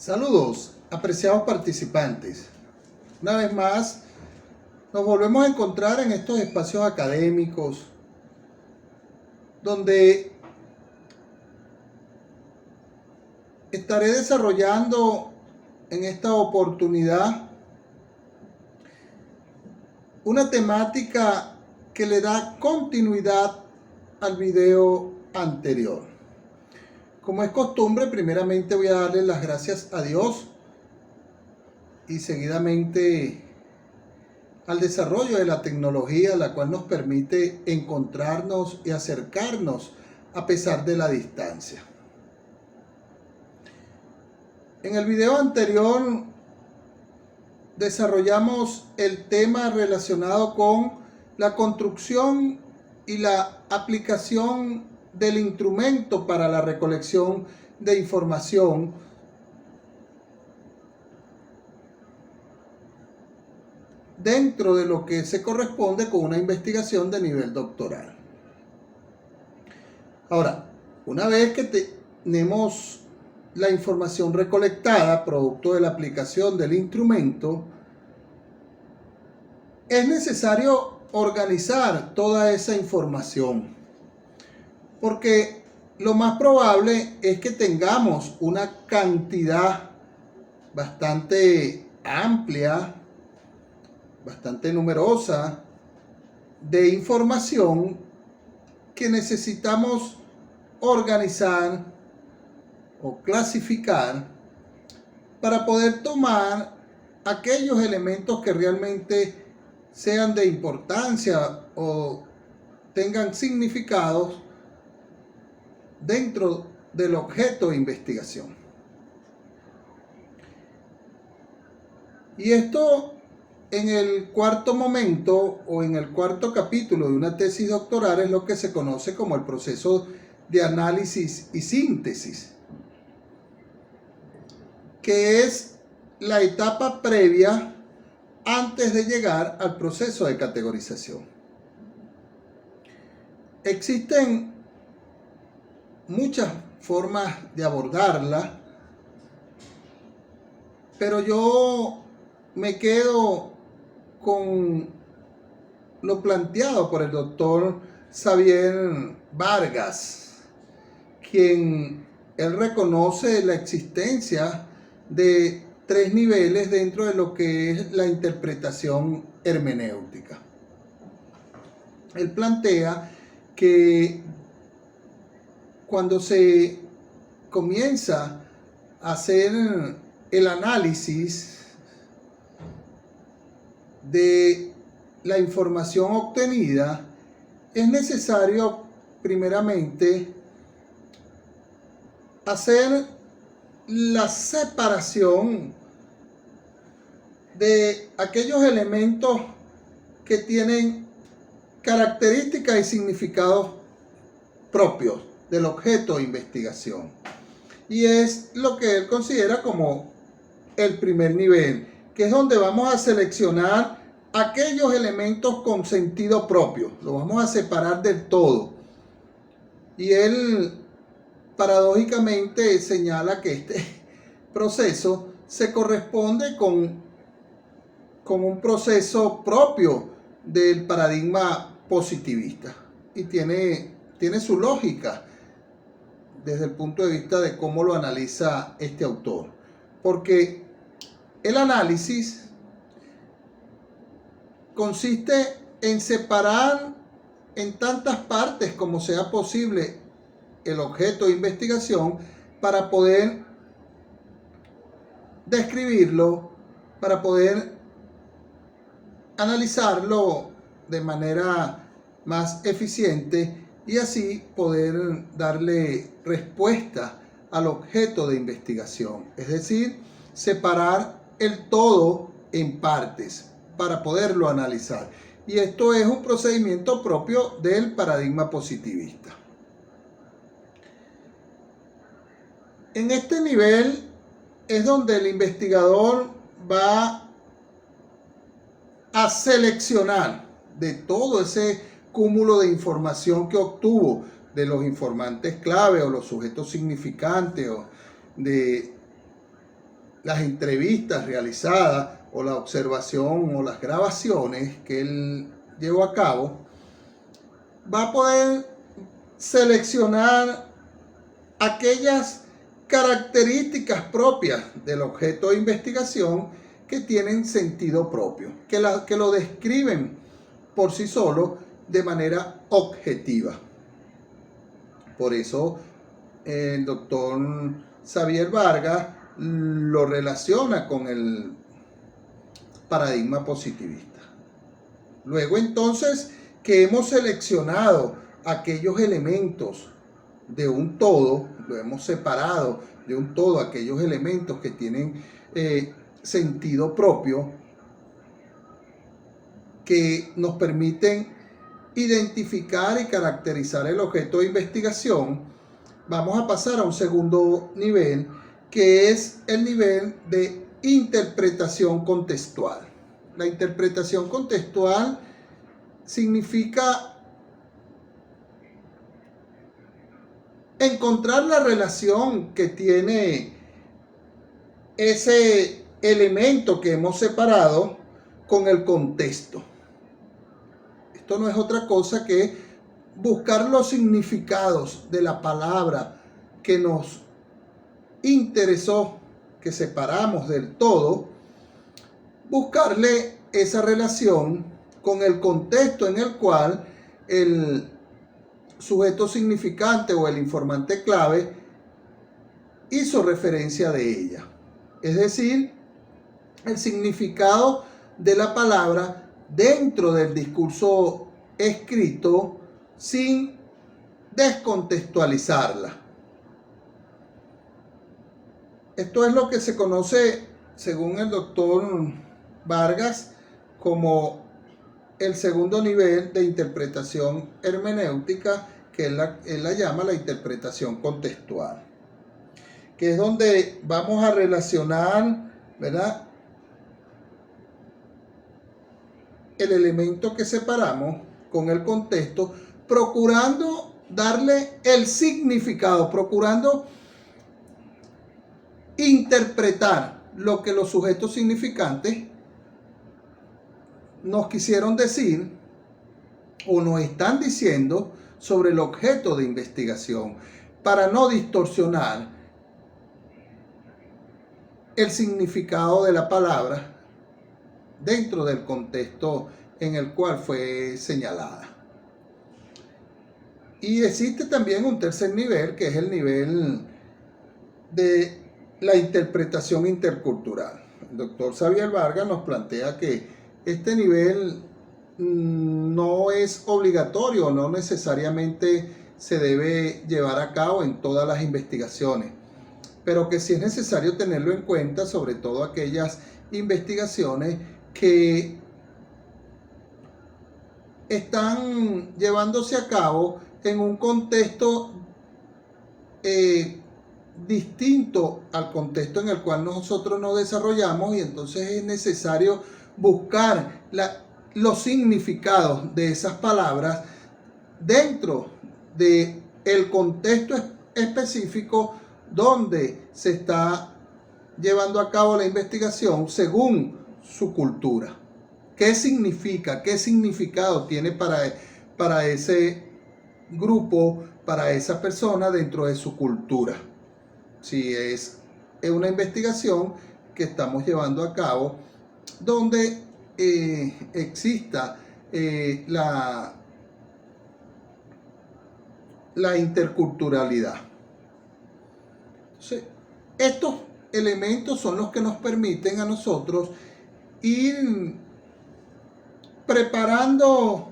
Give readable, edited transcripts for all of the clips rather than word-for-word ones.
Saludos, apreciados participantes. Una vez más, nos volvemos a encontrar en estos espacios académicos donde estaré desarrollando en esta oportunidad una temática que le da continuidad al video anterior. Como es costumbre, primeramente voy a darle las gracias a Dios y seguidamente al desarrollo de la tecnología, la cual nos permite encontrarnos y acercarnos a pesar de la distancia. En el video anterior desarrollamos el tema relacionado con la construcción y la aplicación del instrumento para la recolección de información dentro de lo que se corresponde con una investigación de nivel doctoral. Ahora, una vez que tenemos la información recolectada, producto de la aplicación del instrumento, es necesario organizar toda esa información, porque lo más probable es que tengamos una cantidad bastante amplia, bastante numerosa de información que necesitamos organizar o clasificar para poder tomar aquellos elementos que realmente sean de importancia o tengan significados dentro del objeto de investigación. Y esto en el cuarto momento o en el cuarto capítulo de una tesis doctoral es lo que se conoce como el proceso de análisis y síntesis, que es la etapa previa antes de llegar al proceso de categorización. Existen muchas formas de abordarla, pero yo me quedo con lo planteado por el doctor Xavier Vargas, quien él reconoce la existencia de 3 niveles dentro de lo que es la interpretación hermenéutica. Él plantea que cuando se comienza a hacer el análisis de la información obtenida, es necesario primeramente hacer la separación de aquellos elementos que tienen características y significados propios del objeto de investigación. Y es lo que él considera como el primer nivel, que es donde vamos a seleccionar aquellos elementos con sentido propio. Lo vamos a separar del todo. Y él paradójicamente señala que este proceso se corresponde con un proceso propio del paradigma positivista. Y tiene su lógica desde el punto de vista de cómo lo analiza este autor. Porque el análisis consiste en separar en tantas partes como sea posible el objeto de investigación para poder describirlo, para poder analizarlo de manera más eficiente y así poder darle respuesta al objeto de investigación. Es decir, separar el todo en partes para poderlo analizar. Y esto es un procedimiento propio del paradigma positivista. En este nivel es donde el investigador va a seleccionar de todo ese cúmulo de información que obtuvo de los informantes clave o los sujetos significantes o de las entrevistas realizadas o la observación o las grabaciones que él llevó a cabo, va a poder seleccionar aquellas características propias del objeto de investigación que tienen sentido propio, que lo describen por sí solo de manera objetiva. Por eso el doctor Xavier Vargas lo relaciona con el paradigma positivista. Luego entonces que hemos seleccionado aquellos elementos de un todo, lo hemos separado de un todo, aquellos elementos que tienen sentido propio, que nos permiten identificar y caracterizar el objeto de investigación, vamos a pasar a un segundo nivel, que es el nivel de interpretación contextual. La interpretación contextual significa encontrar la relación que tiene ese elemento que hemos separado con el contexto. Esto no es otra cosa que buscar los significados de la palabra que nos interesó, que separamos del todo, buscarle esa relación con el contexto en el cual el sujeto significante o el informante clave hizo referencia de ella. Es decir, el significado de la palabra dentro del discurso escrito sin descontextualizarla. Esto es lo que se conoce, según el doctor Vargas, como el segundo nivel de interpretación hermenéutica, que él la llama la interpretación contextual, que es donde vamos a relacionar, ¿verdad?, el elemento que separamos con el contexto, procurando darle el significado, procurando interpretar lo que los sujetos significantes nos quisieron decir o nos están diciendo sobre el objeto de investigación, para no distorsionar el significado de la palabra dentro del contexto en el cual fue señalada. Y existe también un tercer nivel, que es el nivel de la interpretación intercultural. El doctor Xavier Vargas nos plantea que este nivel no es obligatorio, no necesariamente se debe llevar a cabo en todas las investigaciones, pero que sí es necesario tenerlo en cuenta, sobre todo aquellas investigaciones que están llevándose a cabo en un contexto distinto al contexto en el cual nosotros nos desarrollamos, y entonces es necesario buscar los significados de esas palabras dentro del contexto específico donde se está llevando a cabo la investigación según su cultura. ¿Qué significa? ¿Qué significado tiene para ese grupo, para esa persona dentro de su cultura? Si es una investigación que estamos llevando a cabo donde exista la interculturalidad. Entonces, estos elementos son los que nos permiten a nosotros ir preparando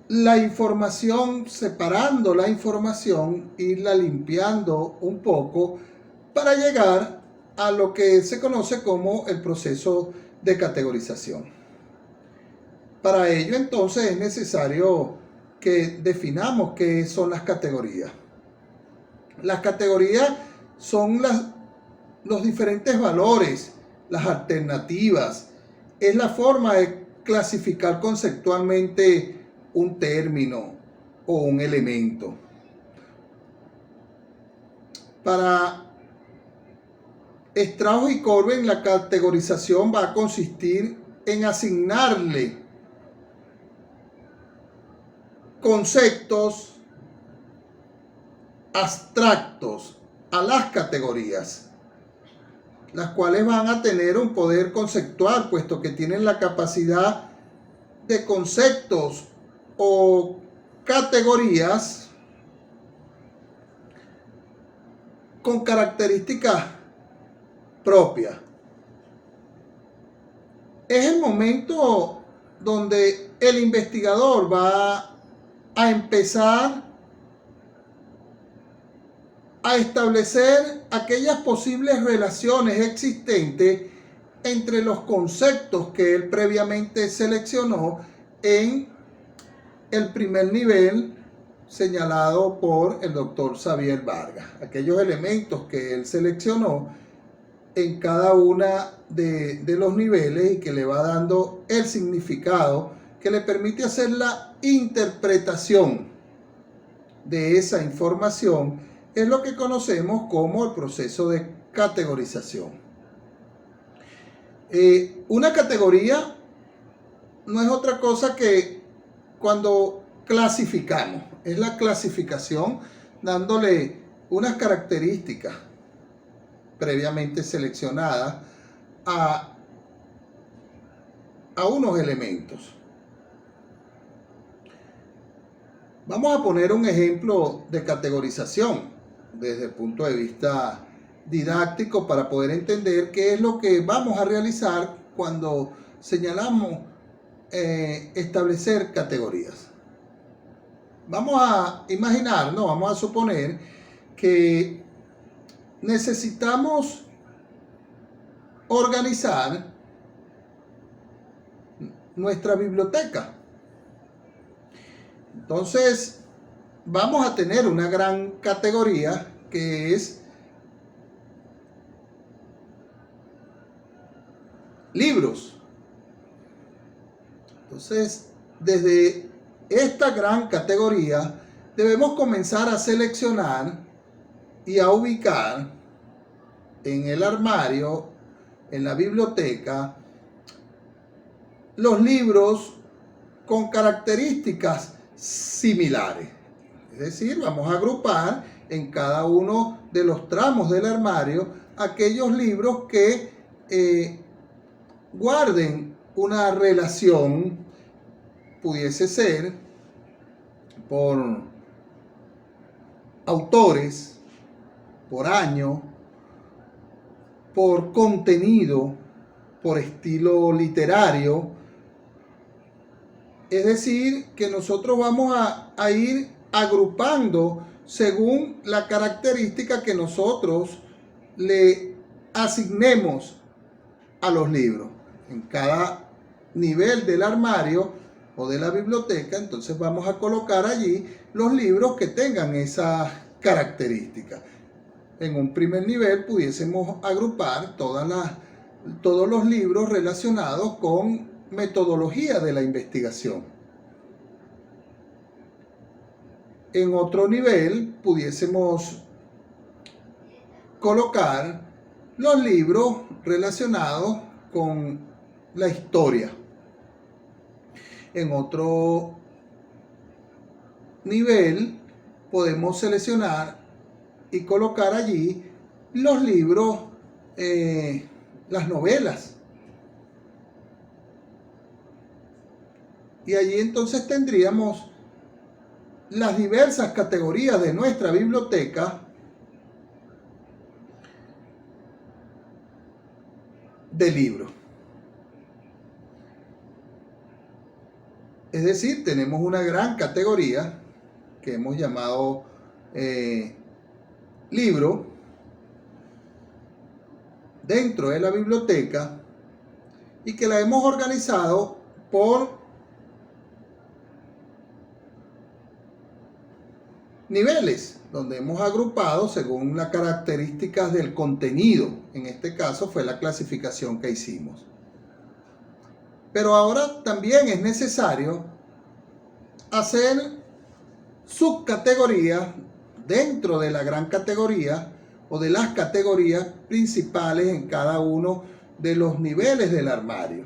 la información, separando la información, irla limpiando un poco para llegar a lo que se conoce como el proceso de categorización. Para ello, entonces, es necesario que definamos qué son las categorías. Las categorías son los diferentes valores, las alternativas, es la forma de clasificar conceptualmente un término o un elemento. Para Strauss y Corbin, la categorización va a consistir en asignarle conceptos abstractos a las categorías, las cuales van a tener un poder conceptual, puesto que tienen la capacidad de conceptos o categorías con características propias. Es el momento donde el investigador va a empezar a establecer aquellas posibles relaciones existentes entre los conceptos que él previamente seleccionó en el primer nivel señalado por el doctor Xavier Vargas. Aquellos elementos que él seleccionó en cada una de los niveles y que le va dando el significado que le permite hacer la interpretación de esa información, es lo que conocemos como el proceso de categorización. Una categoría no es otra cosa que cuando clasificamos, es la clasificación dándole unas características previamente seleccionadas a unos elementos. Vamos a poner un ejemplo de categorización desde el punto de vista didáctico para poder entender qué es lo que vamos a realizar cuando señalamos establecer categorías. Vamos a imaginar, no, vamos a suponer que necesitamos organizar nuestra biblioteca. Entonces, vamos a tener una gran categoría que es libros. Entonces, desde esta gran categoría debemos comenzar a seleccionar y a ubicar en el armario, en la biblioteca, los libros con características similares. Es decir, vamos a agrupar en cada uno de los tramos del armario aquellos libros que guarden una relación, pudiese ser por autores, por año, por contenido, por estilo literario. Es decir, que nosotros vamos a ir agrupando según la característica que nosotros le asignemos a los libros. En cada nivel del armario o de la biblioteca, entonces vamos a colocar allí los libros que tengan esas características. En un primer nivel pudiésemos agrupar todos los libros relacionados con metodología de la investigación. En otro nivel pudiésemos colocar los libros relacionados con la historia. En otro nivel podemos seleccionar y colocar allí los libros, las novelas. Y allí entonces tendríamos las diversas categorías de nuestra biblioteca de libros. Es decir, tenemos una gran categoría que hemos llamado libro dentro de la biblioteca y que la hemos organizado por niveles, donde hemos agrupado según las características del contenido. En este caso fue la clasificación que hicimos. Pero ahora también es necesario hacer subcategorías dentro de la gran categoría o de las categorías principales en cada uno de los niveles del armario.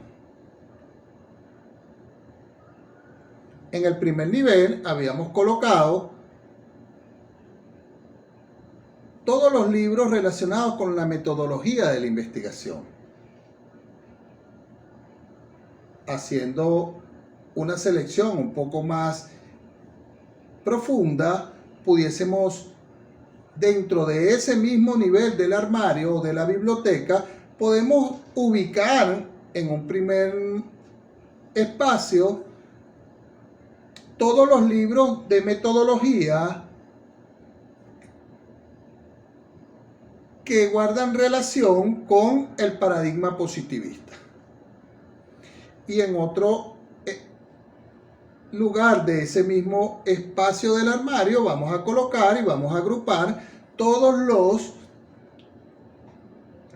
En el primer nivel habíamos colocado todos los libros relacionados con la metodología de la investigación, haciendo una selección un poco más profunda. Pudiésemos, dentro de ese mismo nivel del armario o de la biblioteca, podemos ubicar en un primer espacio todos los libros de metodología que guardan relación con el paradigma positivista. Y en otro lugar de ese mismo espacio del armario vamos a colocar y vamos a agrupar todos los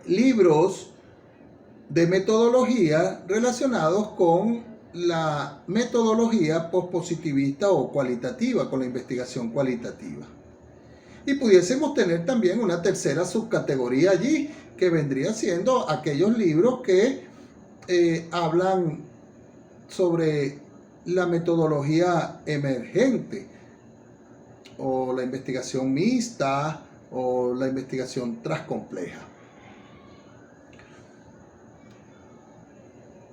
libros de metodología relacionados con la metodología pospositivista o cualitativa, con la investigación cualitativa. Y pudiésemos tener también una tercera subcategoría allí, que vendría siendo aquellos libros que hablan sobre la metodología emergente, o la investigación mixta, o la investigación transcompleja.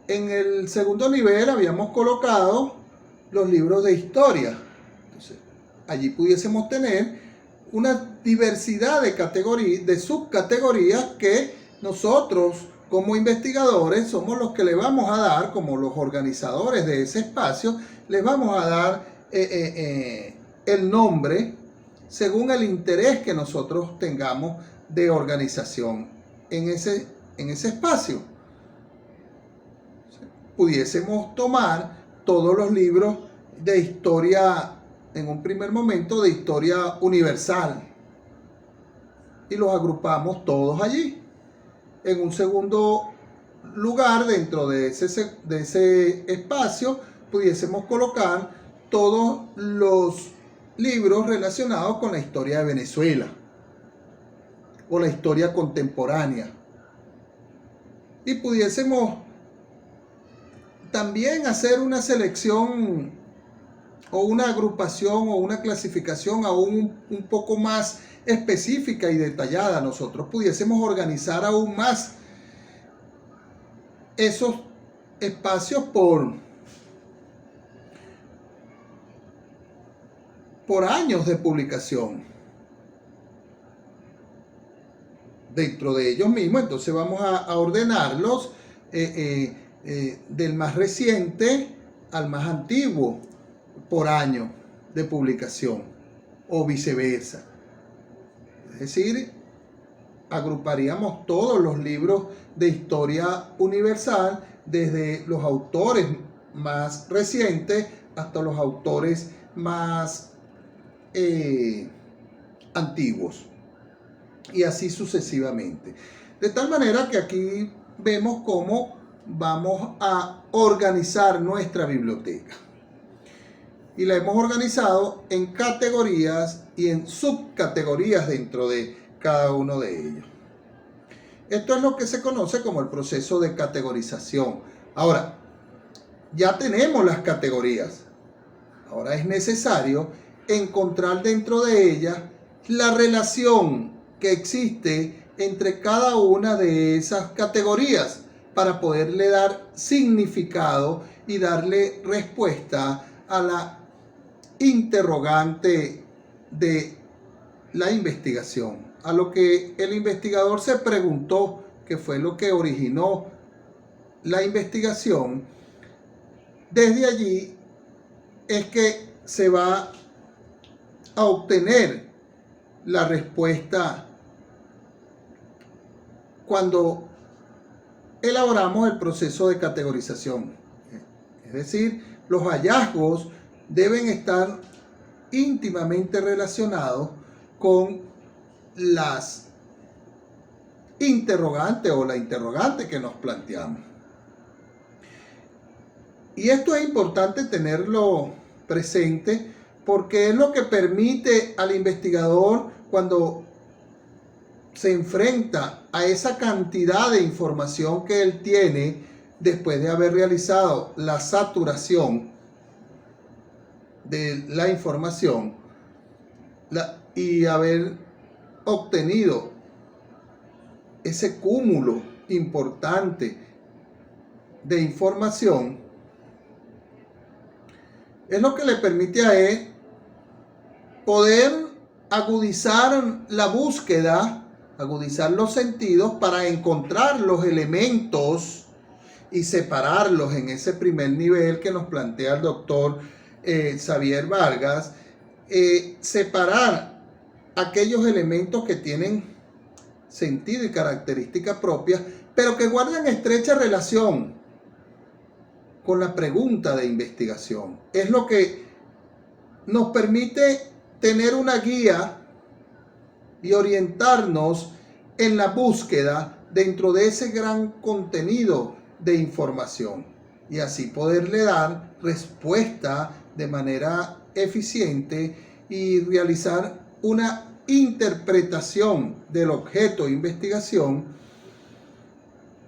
En el segundo nivel habíamos colocado los libros de historia. Entonces, allí pudiésemos tener una diversidad de categorías, de subcategorías que nosotros como investigadores somos los que le vamos a dar, como los organizadores de ese espacio, les vamos a dar el nombre según el interés que nosotros tengamos de organización en ese espacio. Pudiésemos tomar todos los libros de historia, en un primer momento de historia universal, y los agrupamos todos allí. En un segundo lugar, dentro de ese espacio, pudiésemos colocar todos los libros relacionados con la historia de Venezuela o la historia contemporánea. Y pudiésemos también hacer una selección o una agrupación o una clasificación aún un poco más específica y detallada. Nosotros pudiésemos organizar aún más esos espacios por años de publicación dentro de ellos mismos. Entonces vamos a ordenarlos del más reciente al más antiguo por año de publicación, o viceversa. Es decir, agruparíamos todos los libros de historia universal, desde los autores más recientes hasta los autores más antiguos, y así sucesivamente. De tal manera que aquí vemos cómo vamos a organizar nuestra biblioteca. Y la hemos organizado en categorías y en subcategorías dentro de cada uno de ellos. Esto es lo que se conoce como el proceso de categorización. Ahora, ya tenemos las categorías. Ahora es necesario encontrar dentro de ellas la relación que existe entre cada una de esas categorías para poderle dar significado y darle respuesta a la interrogante de la investigación, a lo que el investigador se preguntó, que fue lo que originó la investigación. Desde allí es que se va a obtener la respuesta cuando elaboramos el proceso de categorización. Es decir, los hallazgos deben estar íntimamente relacionados con las interrogantes o la interrogante que nos planteamos. Y esto es importante tenerlo presente, porque es lo que permite al investigador, cuando se enfrenta a esa cantidad de información que él tiene después de haber realizado la saturación de la información y haber obtenido ese cúmulo importante de información, es lo que le permite a él poder agudizar la búsqueda, agudizar los sentidos para encontrar los elementos y separarlos en ese primer nivel que nos plantea el doctor Xavier Vargas, separar aquellos elementos que tienen sentido y características propias, pero que guardan estrecha relación con la pregunta de investigación. Es lo que nos permite tener una guía y orientarnos en la búsqueda dentro de ese gran contenido de información y así poderle dar respuesta de manera eficiente y realizar una interpretación del objeto de investigación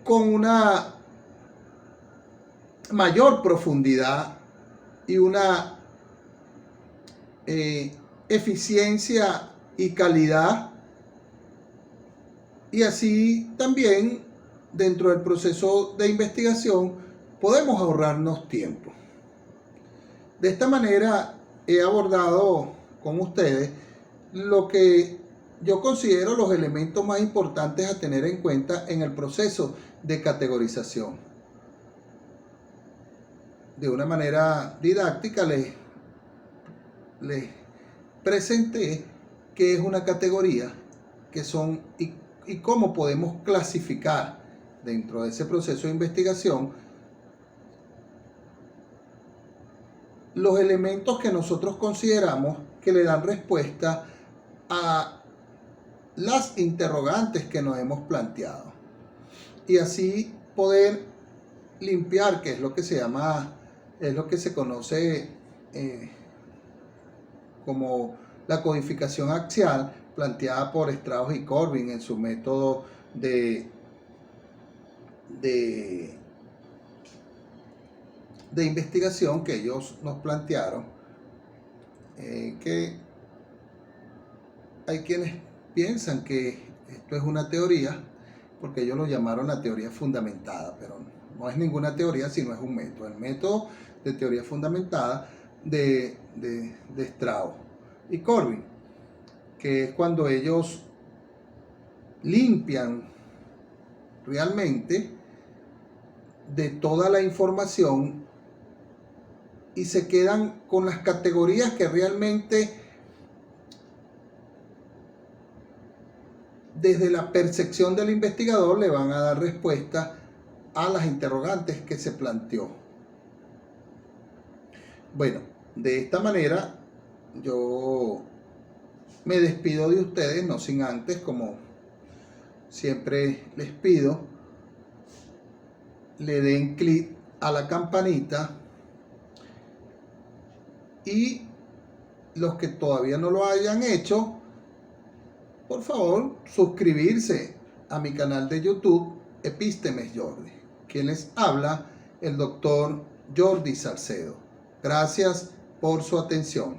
con una mayor profundidad y una eficiencia y calidad, y así también dentro del proceso de investigación podemos ahorrarnos tiempo. De esta manera he abordado con ustedes lo que yo considero los elementos más importantes a tener en cuenta en el proceso de categorización. De una manera didáctica les presenté qué es una categoría, qué son y cómo podemos clasificar dentro de ese proceso de investigación los elementos que nosotros consideramos que le dan respuesta a las interrogantes que nos hemos planteado y así poder limpiar, que es lo que se llama, es lo que se conoce como la codificación axial planteada por Strauss y Corbin en su método de investigación que ellos nos plantearon, que hay quienes piensan que esto es una teoría, porque ellos lo llamaron la teoría fundamentada, pero no es ninguna teoría, sino es un método. El método de teoría fundamentada de Strauss y Corbin, que es cuando ellos limpian realmente de toda la información y se quedan con las categorías que realmente desde la percepción del investigador le van a dar respuesta a las interrogantes que se planteó. Bueno, de esta manera yo me despido de ustedes, no sin antes, como siempre les pido, le den clic a la campanita y los que todavía no lo hayan hecho, por favor, suscribirse a mi canal de YouTube, Epístemes Jordi. Quien les habla, el doctor Jordi Salcedo. Gracias por su atención.